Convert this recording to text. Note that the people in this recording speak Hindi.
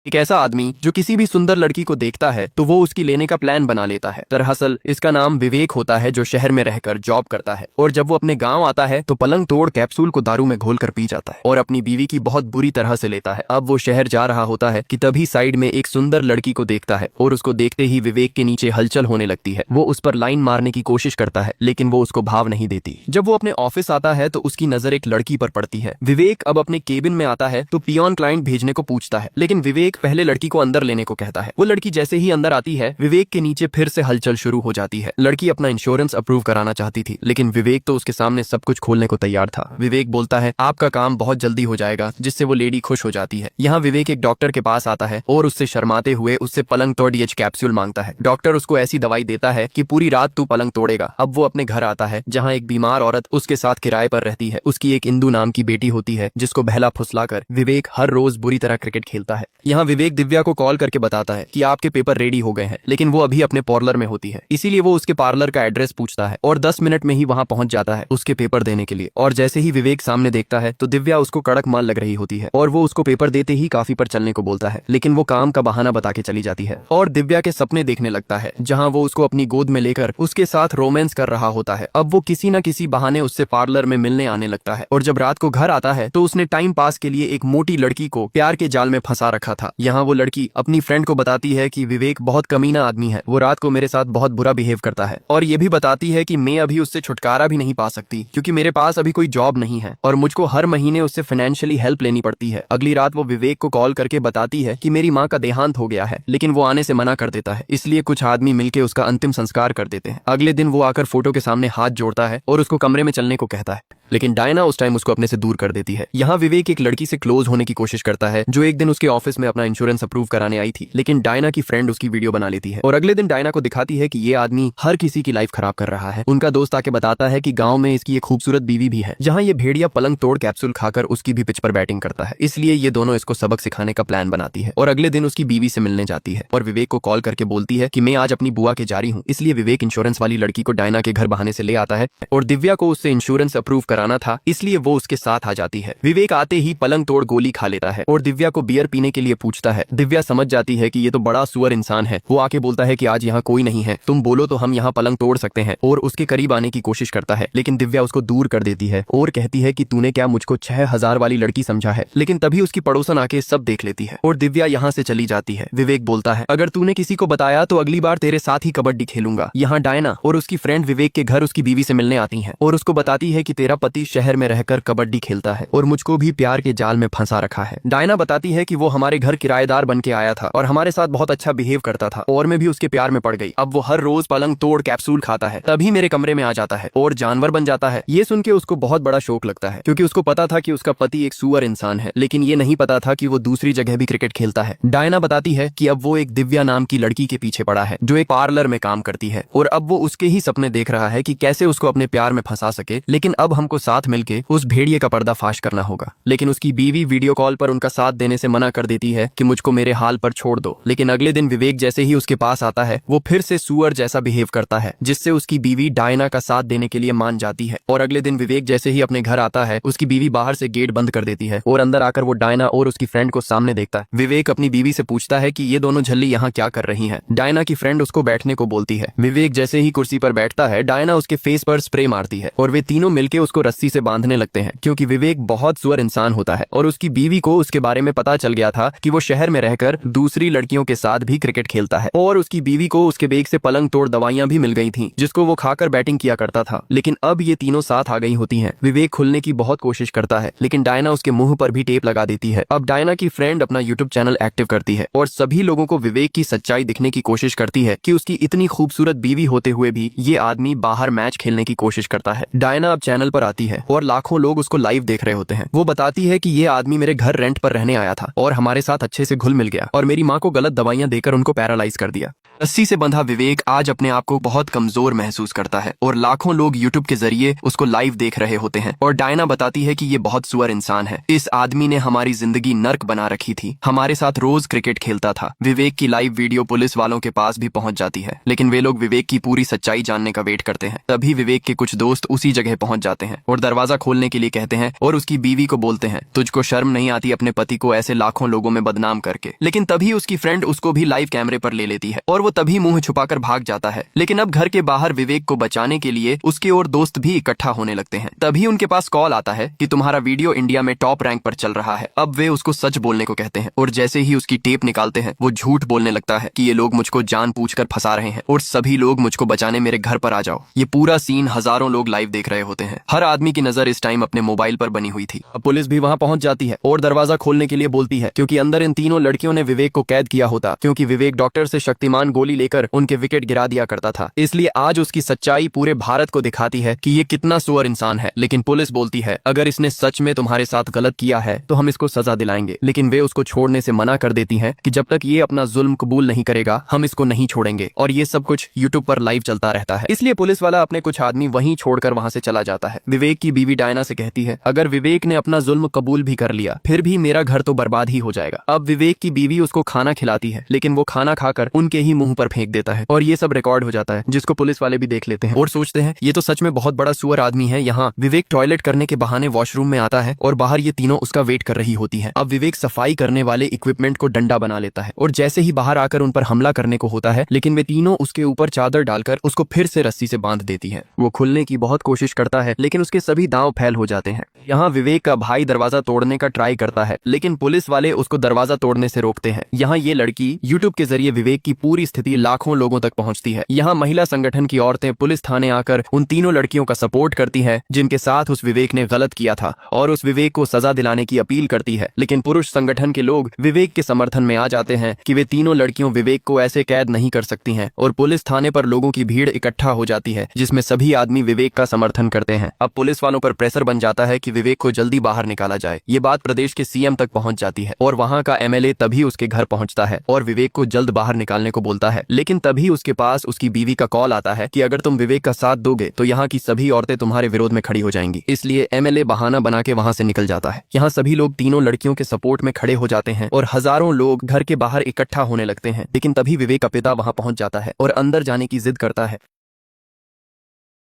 एक ऐसा आदमी जो किसी भी सुंदर लड़की को देखता है तो वो उसकी लेने का प्लान बना लेता है। दरअसल इसका नाम विवेक होता है, जो शहर में रहकर जॉब करता है और जब वो अपने गांव आता है तो पलंग तोड़ कैप्सूल को दारू में घोल कर पी जाता है और अपनी बीवी की बहुत बुरी तरह से लेता है। अब वो शहर जा रहा होता है कि तभी साइड में एक सुंदर लड़की को देखता है और उसको देखते ही विवेक के नीचे हलचल होने लगती है। वो उस पर लाइन मारने की कोशिश करता है लेकिन वो उसको भाव नहीं देती। जब वो अपने ऑफिस आता है तो उसकी नजर एक लड़की पर पड़ती है। विवेक अब अपने केबिन में आता है तो पियोन क्लाइंट भेजने को पूछता है, लेकिन विवेक पहले लड़की को अंदर लेने को कहता है। वो लड़की जैसे ही अंदर आती है विवेक के नीचे फिर से हलचल शुरू हो जाती है। लड़की अपना इंश्योरेंस अप्रूव कराना चाहती थी लेकिन विवेक तो उसके सामने सब कुछ खोलने को तैयार था। विवेक बोलता है आपका काम बहुत जल्दी हो जाएगा, जिससे वो लेडी खुश हो जाती है। यहाँ विवेक एक डॉक्टर के पास आता है और उससे शर्माते हुए उससे पलंग तोड़ डीएच कैप्सूल मांगता है। डॉक्टर उसको ऐसी दवाई देता है कि पूरी रात तू पलंग तोड़ेगा। अब वो अपने घर आता है जहाँ एक बीमार औरत उसके साथ किराए पर रहती है। उसकी एक इंदु नाम की बेटी होती है जिसको बहला फुसलाकर विवेक हर रोज बुरी तरह क्रिकेट खेलता है। यहाँ विवेक दिव्या को कॉल करके बताता है कि आपके पेपर रेडी हो गए हैं, लेकिन वो अभी अपने पार्लर में होती है, इसीलिए वो उसके पार्लर का एड्रेस पूछता है और 10 मिनट में ही वहाँ पहुंच जाता है उसके पेपर देने के लिए। और जैसे ही विवेक सामने देखता है तो दिव्या उसको कड़क माल लग रही होती है और वो उसको पेपर देते ही काफी पर चलने को बोलता है, लेकिन वो काम का बहाना बता के चली जाती है और दिव्या के सपने देखने लगता है जहाँ वो उसको अपनी गोद में लेकर उसके साथ रोमांस कर रहा होता है। अब वो किसी न किसी बहाने उससे पार्लर में मिलने आने लगता है और जब रात को घर आता है तो उसने टाइम पास के लिए एक मोटी लड़की को प्यार के जाल में फंसा रखा था। यहाँ वो लड़की अपनी फ्रेंड को बताती है कि विवेक बहुत कमीना आदमी है, वो रात को मेरे साथ बहुत बुरा बिहेव करता है और ये भी बताती है कि मैं अभी उससे छुटकारा भी नहीं पा सकती क्योंकि मेरे पास अभी कोई जॉब नहीं है और मुझको हर महीने उससे फाइनेंशियली हेल्प लेनी पड़ती है। अगली रात वो विवेक को कॉल करके बताती है कि मेरी माँ का देहांत हो गया है, लेकिन वो आने से मना कर देता है, इसलिए कुछ आदमी मिलकर उसका अंतिम संस्कार कर देते हैं। अगले दिन वो आकर फोटो के सामने हाथ जोड़ता है और उसको कमरे में चलने को कहता है, लेकिन डायना उस टाइम उसको अपने से दूर कर देती है। यहाँ विवेक एक लड़की से क्लोज होने की कोशिश करता है जो एक दिन उसके ऑफिस में अपना इंश्योरेंस अप्रूव कराने आई थी, लेकिन डायना की फ्रेंड उसकी वीडियो बना लेती है और अगले दिन डायना को दिखाती है कि ये आदमी हर किसी की लाइफ खराब कर रहा है। उनका दोस्त आके बताता है कि गांव में इसकी एक खूबसूरत बीवी भी है, जहाँ ये भेड़िया पलंग तोड़ कैप्सूल खाकर उसकी भी पिच पर बैटिंग करता है, इसलिए ये दोनों इसको सबक सिखाने का प्लान बनाती है और अगले दिन उसकी बीवी से मिलने जाती है और विवेक को कॉल करके बोलती है कि मैं आज अपनी बुआ के जा रही हूँ। इसलिए विवेक इंश्योरेंस वाली लड़की को डायना के घर बहाने से ले आता है और दिव्या को उससे इंश्योरेंस अप्रूव कराना था, इसलिए वो उसके साथ आ जाती है। विवेक आते ही पलंग तोड़ गोली खा लेता है और दिव्या को बियर पीने के लिए पूछता है। दिव्या समझ जाती है कि ये तो बड़ा सुअर इंसान है। वो आके बोलता है कि आज यहाँ कोई नहीं है, तुम बोलो तो हम यहाँ पलंग तोड़ सकते हैं और उसके करीब आने की कोशिश करता है, लेकिन दिव्या उसको दूर कर देती है और कहती है कि तूने क्या मुझको 6000 वाली लड़की समझा है। लेकिन तभी उसकी पड़ोसन आके सब देख लेती है और दिव्या यहाँ से चली जाती है। विवेक बोलता है अगर तूने किसी को बताया तो अगली बार तेरे साथ ही कबड्डी खेलूंगा। यहाँ डायना और उसकी फ्रेंड विवेक के घर उसकी बीवी से मिलने आती है और उसको बताती है कि तेरा पति शहर में रहकर कबड्डी खेलता है और मुझको भी प्यार के जाल में फंसा रखा है। डायना बताती है कि वो हमारे घर किराएदार बन के आया था और हमारे साथ बहुत अच्छा बिहेव करता था और मैं भी उसके प्यार में पड़ गई। अब वो हर रोज पलंग तोड़ कैप्सूल खाता है, तभी मेरे कमरे में आ जाता है और जानवर बन जाता है। ये सुन के उसको बहुत बड़ा शौक लगता है क्योंकि उसको पता था कि उसका पति एक सुअर इंसान है, लेकिन ये नहीं पता था कि वो दूसरी जगह भी क्रिकेट खेलता है। डायना बताती है कि अब वो एक दिव्या नाम की लड़की के पीछे पड़ा है जो एक पार्लर में काम करती है और अब वो उसके ही सपने देख रहा है कि कैसे उसको अपने प्यार में फंसा सके, लेकिन अब हमको साथ मिलके उस भेड़िए का पर्दाफाश करना होगा। लेकिन उसकी बीवी वीडियो कॉल पर उनका साथ देने से मना कर देती है कि मुझको मेरे हाल पर छोड़ दो। लेकिन अगले दिन विवेक जैसे ही उसके पास आता है वो फिर से सुअर जैसा बिहेव करता है, जिससे उसकी बीवी डायना का साथ देने के लिए मान जाती है। और अगले दिन विवेक जैसे ही अपने घर आता है उसकी बीवी बाहर से गेट बंद कर देती है और अंदर आकर वो डायना और उसकी फ्रेंड को सामने देखता है। विवेक अपनी बीवी से पूछता है कि ये दोनों झल्ली यहाँ क्या कर रही है। डायना की फ्रेंड उसको बैठने को बोलती है। विवेक जैसे ही कुर्सी पर बैठता है डायना उसके फेस पर स्प्रे मारती है और वे तीनों मिलकर उसको रस्सी से बांधने लगते हैं क्योंकि विवेक बहुत सुअर इंसान होता है और उसकी बीवी को उसके बारे में पता चल गया था कि वो शहर में रहकर दूसरी लड़कियों के साथ भी क्रिकेट खेलता है और उसकी बीवी को उसके बैग से पलंग तोड़ दवाइयां भी मिल गई थीं जिसको वो खाकर बैटिंग किया करता था। लेकिन अब ये तीनों साथ आ गई होती हैं। विवेक खुलने की बहुत कोशिश करता है लेकिन डायना उसके मुंह पर भी टेप लगा देती है। अब डायना की फ्रेंड अपना यूट्यूब चैनल एक्टिव करती है और सभी लोगों को विवेक की सच्चाई दिखने की कोशिश करती है कि उसकी इतनी खूबसूरत बीवी होते हुए भी ये आदमी बाहर मैच खेलने की कोशिश करता है। डायना अब चैनल पर आती है और लाखों लोग उसको लाइव देख रहे होते हैं। वो बताती है कि ये आदमी मेरे घर रेंट पर रहने आया था और हमारे साथ अच्छे से घुल मिल गया और मेरी माँ को गलत दवाइयां देकर उनको पैरालाइज कर दिया। रस्सी से बंधा विवेक आज अपने आप को बहुत कमजोर महसूस करता है और लाखों लोग यूट्यूब के जरिए उसको लाइव देख रहे होते हैं और डायना बताती है कि ये बहुत सुअर इंसान है। इस आदमी ने हमारी जिंदगी नर्क बना रखी थी, हमारे साथ रोज क्रिकेट खेलता था। विवेक की लाइव वीडियो पुलिस वालों के पास भी पहुंच जाती है, लेकिन वे लोग विवेक की पूरी सच्चाई जानने का वेट करते हैं। तभी विवेक के कुछ दोस्त उसी जगह पहुंच जाते हैं और दरवाजा खोलने के लिए कहते हैं और उसकी बीवी को बोलते हैं, तुझको शर्म नहीं आती अपने पति को ऐसे लाखों लोगों में बदनाम करके। लेकिन तभी उसकी फ्रेंड उसको भी लाइव कैमरे पर ले लेती है और वो तभी मुंह छुपाकर भाग जाता है। लेकिन अब घर के बाहर विवेक को बचाने के लिए उसके और दोस्त भी इकट्ठा होने लगते हैं। तभी उनके पास कॉल आता है कि तुम्हारा वीडियो इंडिया में टॉप रैंक पर चल रहा है। अब वे उसको सच बोलने को कहते हैं और जैसे ही उसकी टेप निकालते हैं वो झूठ बोलने लगता है कि ये लोग मुझको जानबूझकर फंसा रहे हैं और सभी लोग मुझको बचाने मेरे घर पर आ जाओ। ये पूरा सीन हजारों लोग लाइव देख रहे होते हैं। हर आदमी की नजर इस टाइम अपने मोबाइल पर बनी हुई थी। अब पुलिस भी वहां पहुंच जाती है और दरवाजा खोलने के लिए बोलती है, क्योंकि अंदर इन तीनों लड़कियों ने विवेक को कैद किया होता, क्योंकि विवेक डॉक्टर से शक्तिमान गोली लेकर उनके विकेट गिरा दिया करता था। इसलिए आज उसकी सच्चाई पूरे भारत को दिखाती है कि ये कितना सुअर इंसान है। लेकिन पुलिस बोलती है, अगर इसने सच में तुम्हारे साथ गलत किया है तो हम इसको सजा दिलाएंगे। लेकिन वे उसको छोड़ने से मना कर देती हैं कि जब तक ये अपना जुल्म कबूल नहीं करेगा हम इसको नहीं छोड़ेंगे। और ये सब कुछ यूट्यूब पर लाइव चलता रहता है। इसलिए पुलिस वाला अपने कुछ आदमी वहीं छोड़कर वहां से चला जाता है। विवेक की बीवी डायना से कहती है, अगर विवेक ने अपना जुल्म कबूल भी कर लिया फिर भी मेरा घर तो बर्बाद ही हो जाएगा। अब विवेक की बीवी उसको खाना खिलाती है, लेकिन वो खाना खाकर उनके ही मुंह पर फेंक देता है और ये सब रिकॉर्ड हो जाता है, जिसको पुलिस वाले भी देख लेते हैं और सोचते हैं ये तो सच में बहुत बड़ा सुअर आदमी है। यहाँ विवेक टॉयलेट करने के बहाने वॉशरूम में आता है और बाहर ये तीनों उसका वेट कर रही होती है। अब विवेक सफाई करने वाले इक्विपमेंट को डंडा बना लेता है और जैसे ही बाहर आकर उन पर हमला करने को होता है, लेकिन वे तीनों उसके ऊपर चादर डालकर उसको फिर से रस्सी से बांध देती है। वो खुलने की बहुत कोशिश करता है, लेकिन उसके सभी दांव फैल हो जाते हैं। यहाँ विवेक का भाई दरवाजा तोड़ने का ट्राई करता है, लेकिन पुलिस वाले उसको दरवाजा तोड़ने से रोकते हैं। यहाँ ये लड़की यूट्यूब के जरिए विवेक की पूरी स्थिति लाखों लोगों तक पहुंचती है। यहाँ महिला संगठन की औरतें पुलिस थाने आकर उन तीनों लड़कियों का सपोर्ट करती हैं जिनके साथ उस विवेक ने गलत किया था और उस विवेक को सजा दिलाने की अपील करती है। लेकिन पुरुष संगठन के लोग विवेक के समर्थन में आ जाते हैं कि वे तीनों लड़कियों विवेक को ऐसे कैद नहीं कर सकती हैं और पुलिस थाने पर लोगों की भीड़ इकट्ठा हो जाती है जिसमें सभी आदमी विवेक का समर्थन करते हैं। अब पुलिस वालों पर प्रेशर बन जाता है कि विवेक को जल्दी बाहर निकाला जाए। ये बात प्रदेश के सीएम तक पहुंच जाती है और वहां का एमएलए तभी उसके घर पहुंचता है और विवेक को जल्द बाहर निकालने को बोलता है। लेकिन तभी उसके पास उसकी बीवी का कॉल आता है कि अगर तुम विवेक का साथ दोगे तो यहाँ की सभी औरतें तुम्हारे विरोध में खड़ी हो जाएंगी। इसलिए एमएलए बहाना बना के वहां से निकल जाता है। यहाँ सभी लोग तीनों लड़कियों के सपोर्ट में खड़े हो जाते हैं और हजारों लोग घर के बाहर इकट्ठा होने लगते हैं। लेकिन तभी विवेक का पिता वहां पहुंच जाता है और अंदर जाने की जिद करता है।